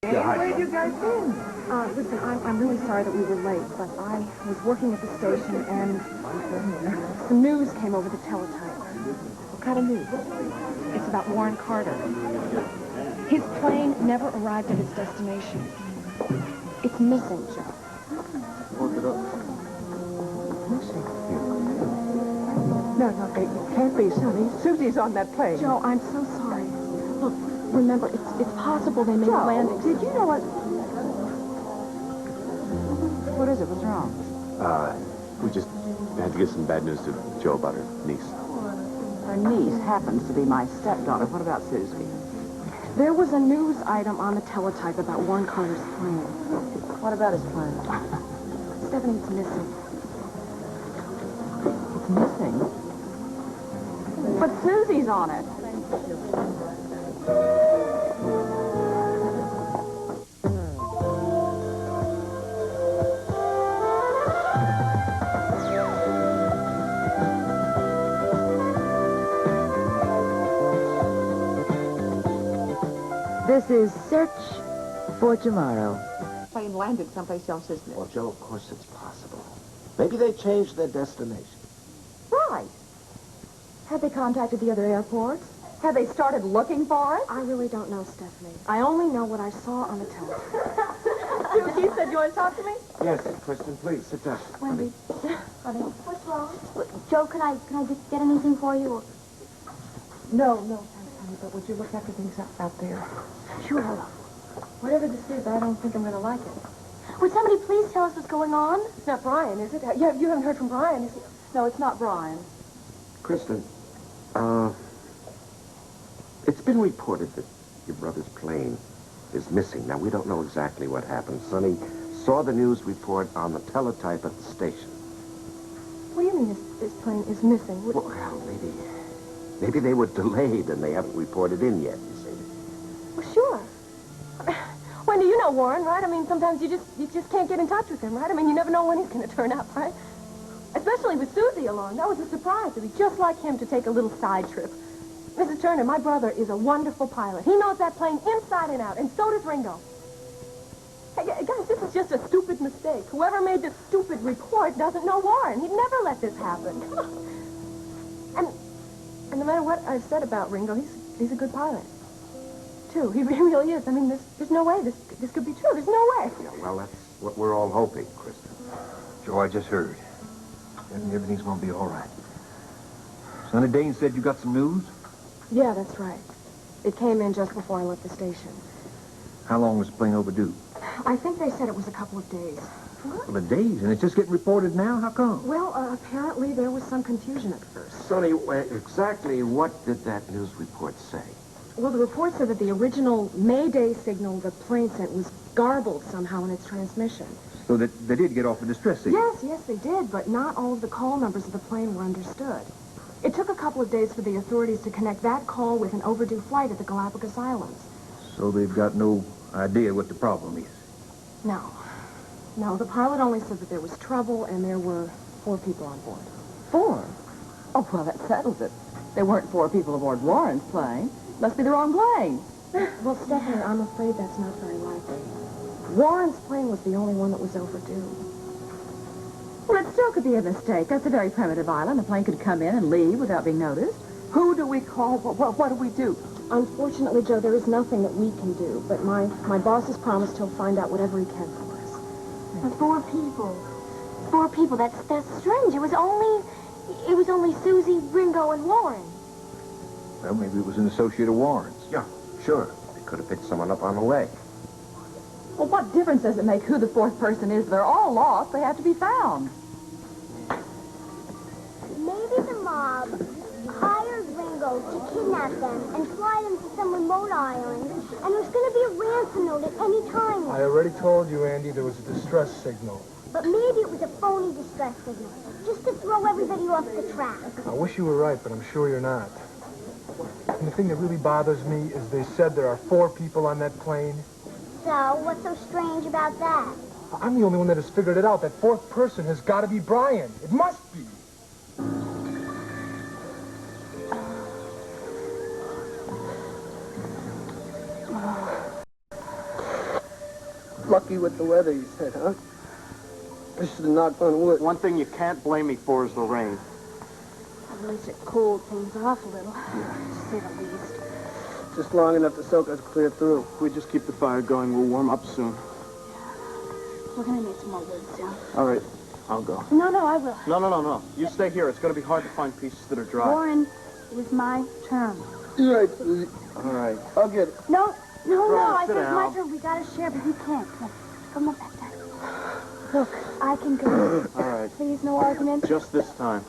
Yeah, hi. Where have you guys been? Listen, I'm really sorry that we were late, but I was working at the station and some news came over the teletype. What kind of news? It's about Warren Carter. His plane never arrived at its destination. It's missing, Joe. Look it up. Missing. No, it can't be, Sonny. Susie's on that plane. Joe, I'm so sorry. Look, remember, it's possible they may have landed. Did you know what? What is it? What's wrong? We just had to get some bad news to Joe about her niece. Her niece happens to be my stepdaughter. What about Susie? There was a news item on the teletype about Warren Carter's plane. What about his plane? Stephanie, it's missing. It's missing. But Susie's on it. This is Search for Tomorrow. Plane landed someplace else, isn't it? Well, Joe, of course it's possible. Maybe they changed their destination. Right. Have they contacted the other airports? Have they started looking for it? I really don't know, Stephanie. I only know what I saw on the teletype. Susie said you want to talk to me? Yes, Kristen, please, sit down. Wendy. Honey. What's wrong? Joe, can I just get anything for you? No, thanks, honey, but would you look after things out there? Sure. Whatever this is, I don't think I'm going to like it. Would somebody please tell us what's going on? It's not Brian, is it? Yeah, you haven't heard from Brian, is it? No, it's not Brian. Kristen, it's been reported that your brother's plane is missing. Now, we don't know exactly what happened. Sonny saw the news report on the teletype at the station. What do you mean his plane is missing? Well, maybe they were delayed and they haven't reported in yet, you see. Well, sure. Wendy, you know Warren, right? I mean, sometimes you just can't get in touch with him, right? I mean, you never know when he's going to turn up, right? Especially with Susie along. That was a surprise. It'd be just like him to take a little side trip. Mrs. Turner, my brother is a wonderful pilot. He knows that plane inside and out, and so does Ringo. Hey, guys, this is just a stupid mistake. Whoever made this stupid report doesn't know Warren. He'd never let this happen. Come on. And no matter what I've said about Ringo, he's a good pilot. Too. He really is. I mean, there's no way this could be true. There's no way. Yeah, well, that's what we're all hoping, Kristen. Joe, I just heard. Everything's gonna be all right. Sonny Dane said you got some news? Yeah, that's right. It came in just before I left the station. How long was the plane overdue? I think they said it was a couple of days. A couple of days, and it's just getting reported now? How come? Well, apparently there was some confusion at first. Sonny, exactly what did that news report say? Well, the report said that the original Mayday signal the plane sent was garbled somehow in its transmission. So that they did get off a distress signal? Yes, they did, but not all of the call numbers of the plane were understood. It took a couple of days for the authorities to connect that call with an overdue flight at the Galapagos Islands. So they've got no idea what the problem is? No, the pilot only said that there was trouble and there were 4 people on board. 4? Oh, well, that settles it. There weren't 4 people aboard Warren's plane. Must be the wrong plane. Well, Stephanie, I'm afraid that's not very likely. Warren's plane was the only one that was overdue. Well, it still could be a mistake. That's a very primitive island. A plane could come in and leave without being noticed. Who do we call? What do we do? Unfortunately, Joe, there is nothing that we can do, but my boss has promised he'll find out whatever he can for us. But 4 people. 4 people. That's strange. It was only Susie, Ringo, and Warren. Well, maybe it was an associate of Warren's. Yeah, sure. They could have picked someone up on the way. Well, what difference does it make who the 4th person is? They're all lost. They have to be found. Maybe the mob hired Ringo to kidnap them and fly them to some remote island, and there's going to be a ransom note at any time. I already told you, Andy, there was a distress signal. But maybe it was a phony distress signal, just to throw everybody off the track. I wish you were right, but I'm sure you're not. And the thing that really bothers me is they said there are 4 people on that plane. So, what's so strange about that? I'm the only one that has figured it out. That 4th person has got to be Brian. It must be. Lucky with the weather, you said, huh? I should have knocked on wood. One thing you can't blame me for is the rain. At least it cooled things off a little, to say the least. Just long enough to soak us clear through. If we just keep the fire going, we'll warm up soon. We're gonna need some more wood soon. All right, I'll go. No, I will. No. You stay here. It's going to be hard to find pieces that are dry. Warren, it was my turn. You're right, Susie. All right. I'll get it. No, I sit said it's my down. turn. We gotta share, but you can't. Come on back there. Look, I can go. All right. Please, no argument. Just this time.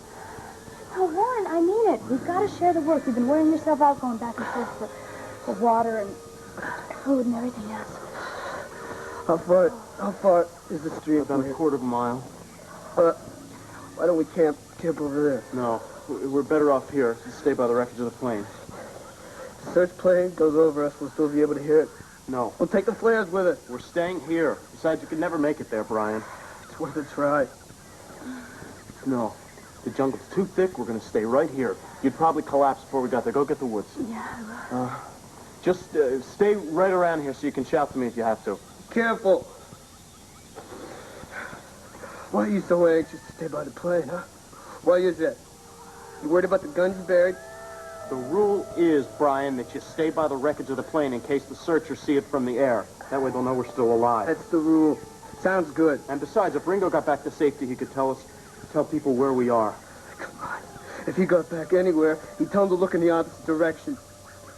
No, Warren, I mean it. We've got to share the work. You've been wearing yourself out going back and forth for water and food and everything else. How far is the stream About from a here? quarter of a mile. Why don't we camp over there? No, we're better off here. Stay by the wreckage of the plane. The search plane goes over us. We'll still be able to hear it. No, We'll take the flares with us. we're staying here. Besides, you could never make it there, Brian. It's worth a try. No. The jungle's too thick. We're going to stay right here. You'd probably collapse before we got there. Go get the woods. Yeah. Just stay right around here so you can shout to me if you have to. Careful. Why are you so anxious to stay by the plane, huh? Why is that? You worried about the guns you buried? The rule is, Brian, that you stay by the wreckage of the plane in case the searchers see it from the air. That way they'll know we're still alive. That's the rule. Sounds good. And besides, if Ringo got back to safety, he could tell people where we are. Come on. If he got back anywhere, he'd tell them to look in the opposite direction.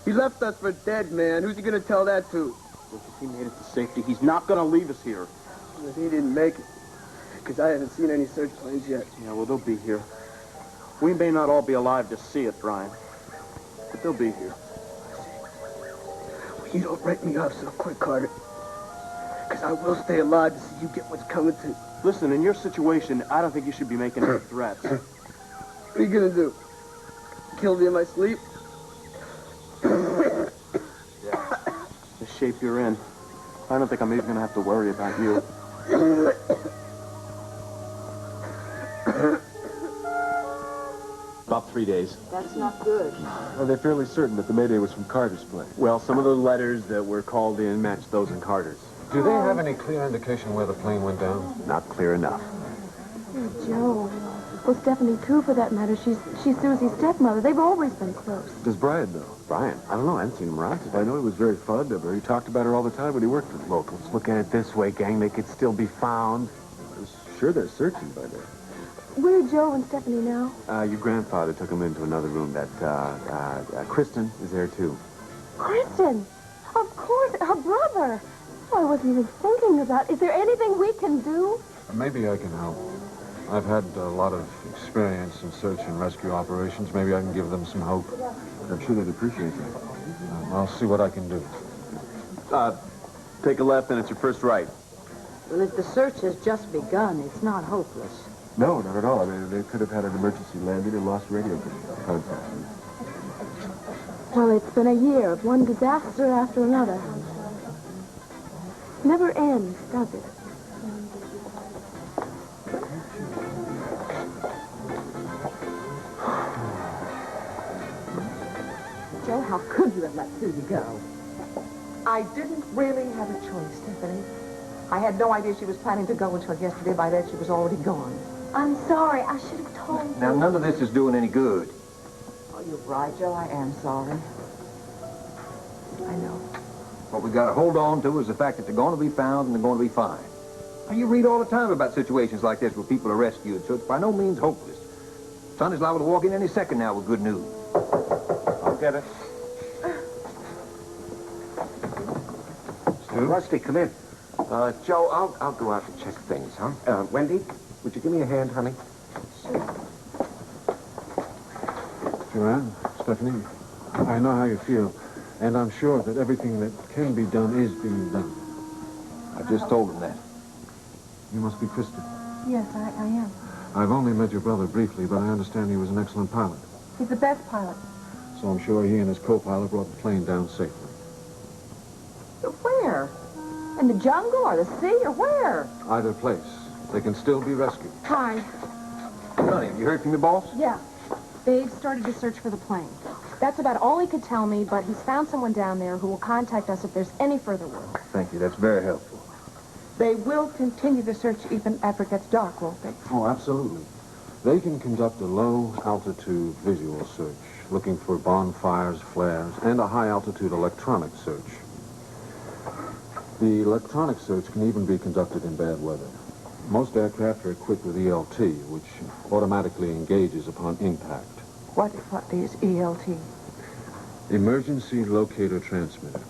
He left us for dead, man. Who's he going to tell that to? Look, if he made it to safety, he's not going to leave us here. If he didn't make it. Because I haven't seen any search planes yet. Yeah, well, they'll be here. We may not all be alive to see it, Brian. But they'll be here. Well, you don't write me off so quick, Carter. Because I will stay alive to see you get what's coming to. Listen, in your situation, I don't think you should be making any threats. What are you going to do? Kill me in my sleep? The shape you're in, I don't think I'm even going to have to worry about you. About 3 days. That's not good. Are they fairly certain that the Mayday was from Carter's plane? Well, some of the letters that were called in matched those in Carter's. Do they have any clear indication where the plane went down? Not clear enough. Joe. Well, Stephanie, too, for that matter. She's Susie's stepmother. They've always been close. Does Brian know? Brian? I don't know. I haven't seen him around today. I know he was very fond of her. He talked about her all the time when he worked with locals. Look at it this way, gang. They could still be found. I'm sure they're searching by now. Where are Joe and Stephanie now? Your grandfather took him into another room. Kristen is there, too. Kristen! Of course, her brother. Oh, I wasn't even thinking about it. Is there anything we can do? Maybe I can help. I've had a lot of experience in search and rescue operations. Maybe I can give them some hope. I'm sure they'd appreciate that. I'll see what I can do. Take a left and it's your first right. Well, if the search has just begun, it's not hopeless. No, not at all. I mean, they could have had an emergency landing and lost radio contact. Well, it's been a year of one disaster after another. Never ends, does it? Joe, how could you have let Susie go? I didn't really have a choice, Stephanie. I had no idea she was planning to go until yesterday. By then, she was already gone. I'm sorry. I should have told you. Now, none of this is doing any good. Oh, you're right, Joe. I am sorry. I know. What we got to hold on to is the fact that they're going to be found and they're going to be fine. Now, you read all the time about situations like this where people are rescued, so it's by no means hopeless. Son is liable to walk in any second now with good news. I'll get it. Rusty, come in. Joe, I'll go out and check things, huh? Wendy, would you give me a hand, honey? Joanne, Stephanie, I know how you feel, and I'm sure that everything that can be done is being done. I just told him that. You must be Kristen. Yes, I am. I've only met your brother briefly, but I understand he was an excellent pilot. He's the best pilot. So I'm sure he and his co-pilot brought the plane down safely. Where? In the jungle or the sea or where? Either place. They can still be rescued. Hi. Sonny, have you heard from your boss? Yeah. They've started to search for the plane. That's about all he could tell me, but he's found someone down there who will contact us if there's any further work. Thank you. That's very helpful. They will continue the search even after it gets dark, won't they? Oh, absolutely. They can conduct a low-altitude visual search, looking for bonfires, flares, and a high-altitude electronic search. The electronic search can even be conducted in bad weather. Most aircraft are equipped with ELT, which automatically engages upon impact. What is ELT? Emergency Locator Transmitter.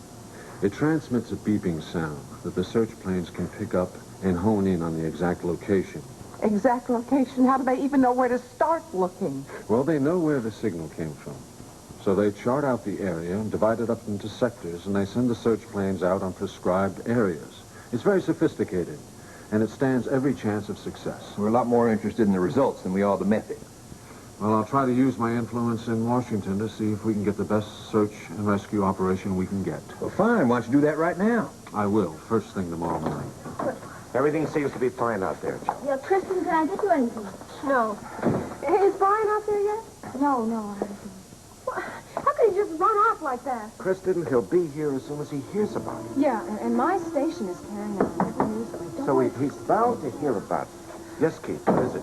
It transmits a beeping sound that the search planes can pick up and hone in on the exact location. Exact location? How do they even know where to start looking? Well, they know where the signal came from. So they chart out the area and divide it up into sectors, and they send the search planes out on prescribed areas. It's very sophisticated, and it stands every chance of success. We're a lot more interested in the results than we are the method. Well, I'll try to use my influence in Washington to see if we can get the best search and rescue operation we can get. Well, fine. Why don't you do that right now? I will, first thing tomorrow morning. Everything seems to be fine out there, Joe. Yeah, Kristen, can I get you anything? No. Is Brian out there yet? No, I haven't. How could he just run off like that? Kristen, he'll be here as soon as he hears about it. Yeah, and my station is carrying out every news. So he's bound to hear about it. Yes, Keith, what is it?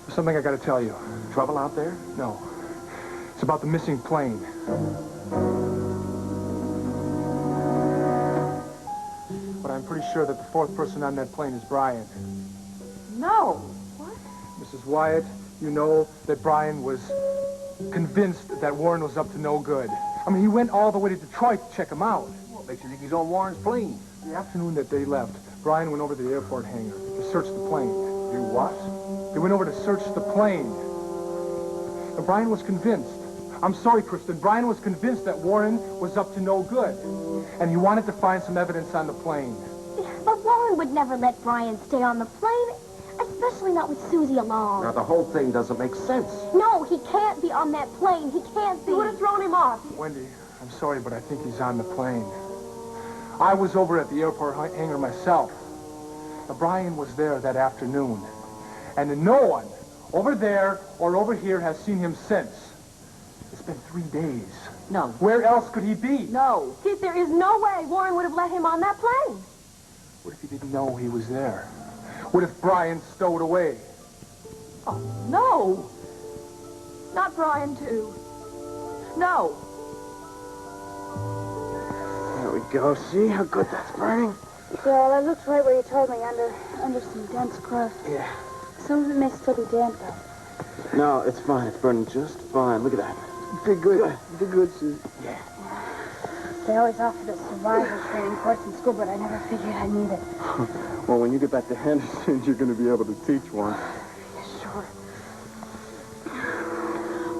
Something I gotta tell you. Trouble out there? No. It's about the missing plane. But I'm pretty sure that the fourth person on that plane is Brian. No. What? Mrs. Wyatt, you know that Brian was convinced that Warren was up to no good. I mean, he went all the way to Detroit to check him out. What makes you think he's on Warren's plane? The afternoon that they left, Brian went over to the airport hangar to search the plane. Do what? They went over to search the plane. And Brian was convinced. I'm sorry, Kristen. Brian was convinced that Warren was up to no good. And he wanted to find some evidence on the plane. But Warren would never let Brian stay on the plane, especially not with Susie along. Now, the whole thing doesn't make sense. No, he can't be on that plane. He can't be. You would have thrown him off. Wendy, I'm sorry, but I think he's on the plane. I was over at the airport hangar myself. Now, Brian was there that afternoon. And no one over there or over here has seen him since. It's been 3 days. No. Where else could he be? No. Keith, there is no way Warren would have let him on that plane. What if he didn't know he was there? What if Brian stowed away? Oh, no. Not Brian, too. No. There we go. See how good that's burning? Yeah, that looks right where you told me, under some dense crust. Yeah. Some of it may still be damp, though. No, it's fine. It's burning just fine. Look at that. Did good. Did good, Susie. Yeah. They always offered us survival training course in school, but I never figured I'd need it. Well, when you get back to Henderson, you're going to be able to teach one. Sure.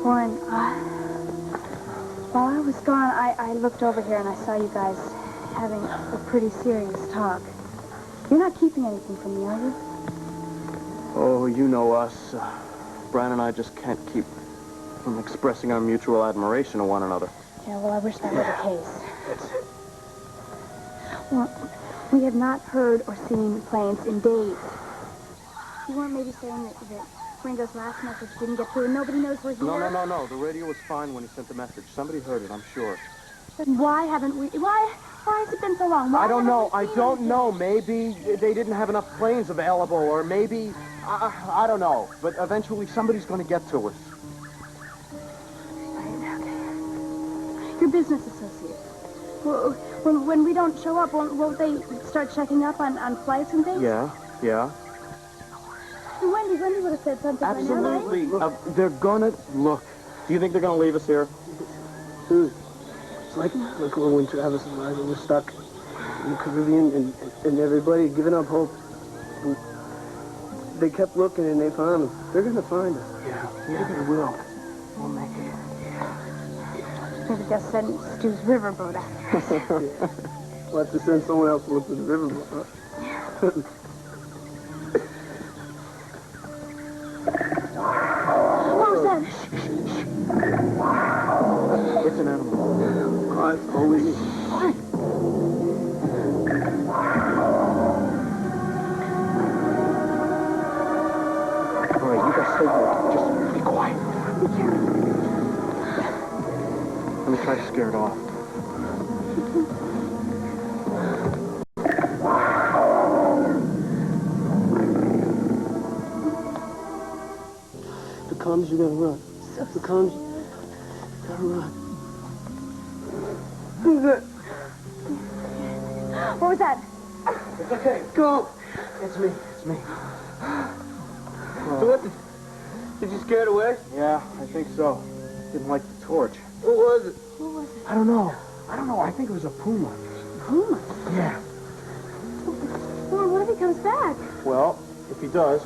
Warren, while I was gone, I looked over here and I saw you guys having a pretty serious talk. You're not keeping anything from me, are you? Oh, you know us. Brian and I just can't keep from expressing our mutual admiration of one another. Yeah, well, I wish that were the case. Well, we have not heard or seen planes in days. You weren't maybe saying that Ringo's last message didn't get through and nobody knows where he is? No. The radio was fine when he sent the message. Somebody heard it, I'm sure. Then why haven't we... Why has it been so long? Why I don't know. I haven't we seen don't anything? know. Maybe they didn't have enough planes available, or maybe... I don't know. But eventually somebody's going to get to us. Right, okay. Your business associates. Well, when we don't show up, won't they start checking up on flights and things? Yeah. Wendy would have said something by now, right? Absolutely. They're gonna look. Do you think they're gonna leave us here? Susie, it's like when Travis and I were stuck in the Caribbean and everybody had given up hope. And they kept looking and they found them. They're going to find us. Yeah, they will. We'll make it. Maybe just send Stu's riverboat after us. We'll have to send someone else to look for the riverboat, huh? What was that? It's an animal. Oh, it's holy. All right, you guys stay here. Just be quiet. Let me try to scare it off. comes, you gotta run. If it comes, you gotta run. Who's that? What was that? It's okay. Go. It's me. So what did you scare it away? Yeah, I think so. Didn't like the torch. What was it? I don't know. I think it was a puma. Puma? Yeah. Well, what if he comes back? Well, if he does,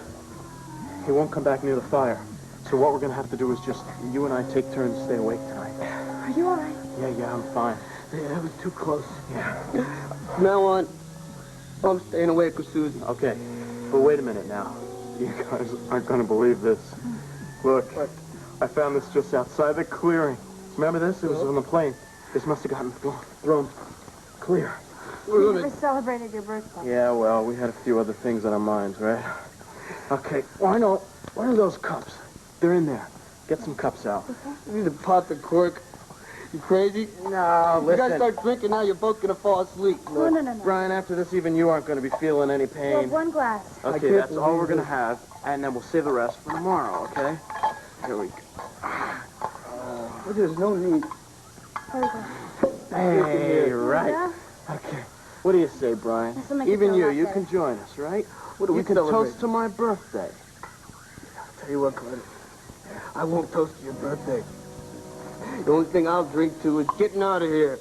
he won't come back near the fire. So what we're gonna have to do is just you and I take turns to stay awake tonight. Are you all right? Yeah, I'm fine. Yeah, that was too close. Yeah. From now on, I'm staying awake with Susie. Okay, but wait a minute now. You guys aren't gonna believe this. Look, I found this just outside the clearing. Remember this? It was on the plane. This must have gotten thrown clear. You never celebrated your birthday. Yeah, well, we had a few other things on our minds, right? Okay, well, I know. What are those cups? They're in there. Get some cups out. You need to pop the cork. You crazy? No, You listen. gotta start drinking now. You're both gonna fall asleep. No, no. Brian, after this, even you aren't going to be feeling any Well, pain. one glass. Okay, can't that's all believe we're going to this. have, and then we'll save the rest for tomorrow, okay? Here we go. Well, there's no need. Hey, right. Yeah? Okay. What do you say, Brian? This'll make it Even feel you, a lot you better. can join us, right? What do we You can celebrate? toast to my birthday. Tell you what, Carter. I won't toast to your birthday. The only thing I'll drink to is getting out of here.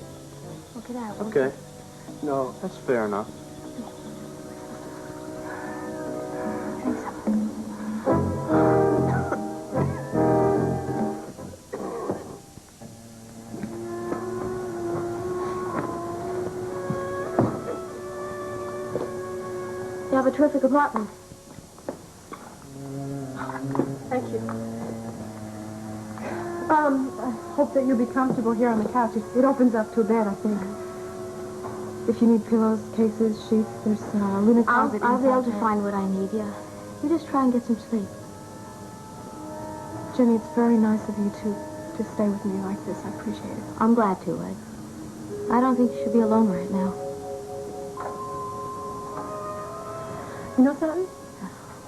We'll get out. Okay, No. that's fair enough. You have a terrific apartment. Thank you. I hope that you'll be comfortable here on the couch. It opens up to a bed, I think. If you need pillows, cases, sheets, there's a linen closet. I'll be able to inside find what I need, yeah. You just try and get some sleep. there. Jenny, it's very nice of you to stay with me like this. I appreciate it. I'm glad to, Ed. I don't think you should be alone right now. You know something?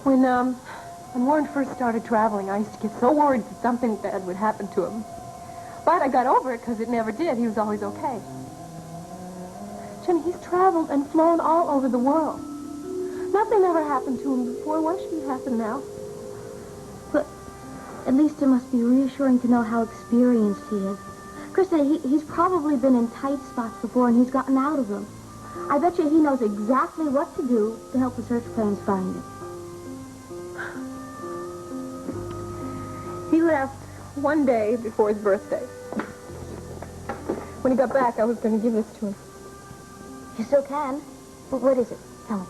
When Warren first started traveling, I used to get so worried that something bad would happen to him. But I got over it because it never did. He was always okay. Jenny, he's traveled and flown all over the world. Nothing ever happened to him before. Why should it happen now? But at least it must be reassuring to know how experienced he is. Krista, he's probably been in tight spots before and he's gotten out of them. I bet you he knows exactly what to do to help the search planes find it. He left one day before his birthday. When he got back, I was going to give this to him. You still can. But what is it? Tell me.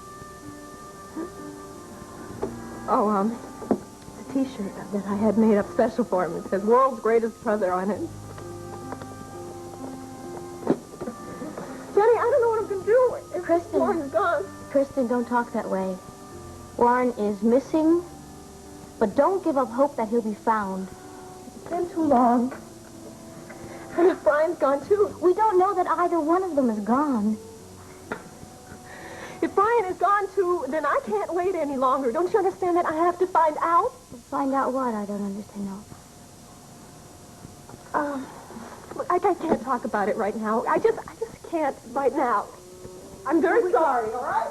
Oh, it's a T-shirt that I had made up special for him. It says "World's Greatest Brother" on it. Jenny, I don't know what I'm going to do if Kristen. Warren's gone. Kristen, don't talk that way. Warren is missing, but don't give up hope that he'll be found. It's been too long. And if Brian's gone, too. We don't know that either one of them is gone. If Brian is gone, too, then I can't wait any longer. Don't you understand that? I have to find out. Find out what? I don't understand. No. Look, I can't talk about it right now. I just can't right now. I'm very sorry, all right?